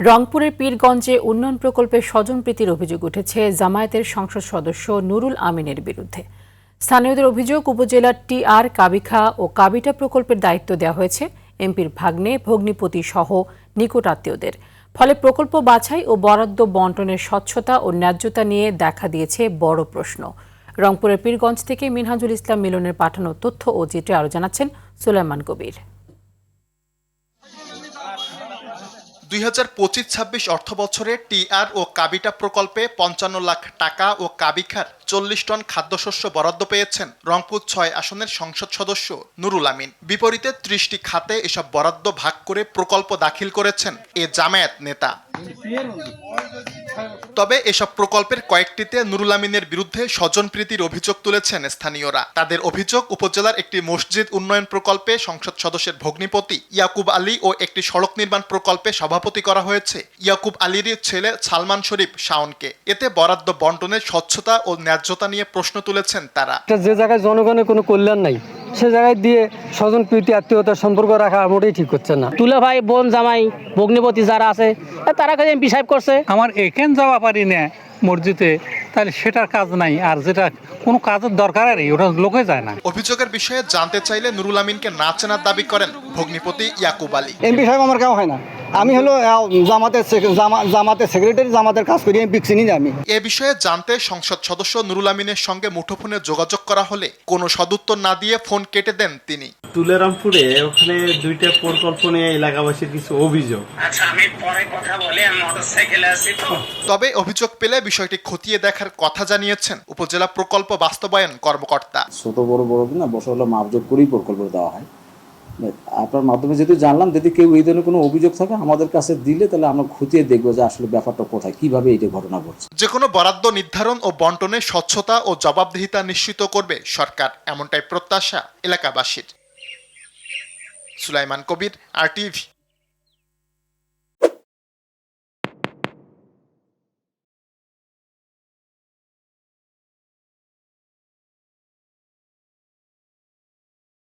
রংপুরের পীরগঞ্জে উন্নয়ন প্রকল্পে স্বজনপ্রীতির অভিযোগ উঠেছে জামায়াতের সংসদ সদস্য নুরুল আমিনের বিরুদ্ধে। স্থানীয়দের অভিযোগ, উপজেলার টিআর কাবিখা ও কাবিটা প্রকল্পের দায়িত্ব দেওয়া হয়েছে এমপির ভাগ্নে, ভগ্নিপতি সহ নিকট আত্মীয়দের। ফলে প্রকল্প বাছাই ও বরাদ্দ বণ্টনের স্বচ্ছতা ও ন্যায্যতা নিয়ে দেখা দিয়েছে বড় প্রশ্ন। রংপুরের পীরগঞ্জ থেকে মিনহাজুল ইসলাম মিলনের পাঠানো তথ্য ও চিত্রে আরও জানাচ্ছেন সুলাইমান কবির। 2025-26 অর্থবছরে টিআর ও কাবিটা প্রকল্পে 55 লাখ টাকা ও কাবিখার 40 টন খাদ্যশস্য বরাদ্দ পেয়েছেন রংপুর 6 আসনের সংসদ সদস্য নুরুল আমিন। বিপরীতে 30টি খাতে এসব বরাদ্দ ভাগ করে প্রকল্প দাখিল করেছেন এ জামায়াত নেতা। তবে এসব প্রকল্পের কয়েকটিতে নুরুল আমিনের বিরুদ্ধে স্বজনপ্রীতির অভিযোগ তুলেছেন স্থানীয়রা। তাদের অভিযোগ, উপজেলার একটি মসজিদ উন্নয়ন প্রকল্পে সংসদ সদস্যের ভগ্নিপতি ইয়াকুব আলী ও একটি সড়ক নির্মাণ প্রকল্পে সভাপতি করা হয়েছে ইয়াকুব আলীর ছেলে সালমান শরীফ শাওনকে। এতে বরাদ্দ বণ্টনের স্বচ্ছতা ও ন্যায্যতা নিয়ে প্রশ্ন তুলেছেন তারা। যে জায়গায় জনগণের কোনো কল্যাণ নাই, সে জায়গায় দিয়ে স্বজন প্রীতি আত্মীয়তার সম্পর্ক রাখা মোটেই ঠিক হচ্ছে না। তুলে ভাই, বোন, জামাই, ভগ্নিপতি যারা আছে তারা কাজে এমপি সাহেব করছে। আমার এখান যাওয়া পারি না মসজিদে, তাহলে সেটার কাজ নাই, আর যেটা কোনো কাজের দরকার নেই ওটা লোকে যায় না। অভিযোগের বিষয়ে জানতে চাইলে নুরুল আমিনকে না চেনার দাবি করেন ভগ্নিপতি ইয়াকুব আলী। এমপি সাহেব আমার কেউ হয় না, আমি হলো জামাতের সেক্রেটারি, জামাতের কাজ করি, এমপি চিনি না আমি। এ বিষয়ে জানতে সংসদ সদস্য নুরুল আমিনের সঙ্গে মুঠোফোনে যোগাযোগ করা হলে কোনো সদুত্তর না দিয়ে ফোন কেটে দেন তিনি। তুলেরামপুরে ওখানে দুইটা প্রকল্প নিয়ে এলাকাবাসীর কিছু অভিযোগ। আচ্ছা, আমি পরে কথা বলে, আমি মোটরসাইকেলে আছি তো। তবে অভিযোগ পেলে বিষয়টি খতিয়ে দেখার কথা জানিয়েছেন উপজেলা প্রকল্প বাস্তবায়ন কর্মকর্তা। ছোট বড় কিনা বসে হলো মাপজোক করেই প্রকল্প দেওয়া হয়। আপনার মাধ্যমে যেহেতু জানলাম, যদি কেউ এই ধরনের কোনো অভিযোগ থাকে আমাদের কাছে দিলে তাহলে আমরা খতিয়ে দেখবো যে আসলে ব্যাপারটা কোথায়, কিভাবে এটা ঘটনা ঘটছে। যে কোনো বরাদ্দ নির্ধারণ ও বণ্টনে স্বচ্ছতা ও জবাবদিহিতা নিশ্চিত করবে সরকার, এমনটাই প্রত্যাশা এলাকাবাসীর। সুলাইমান কবির, RTV।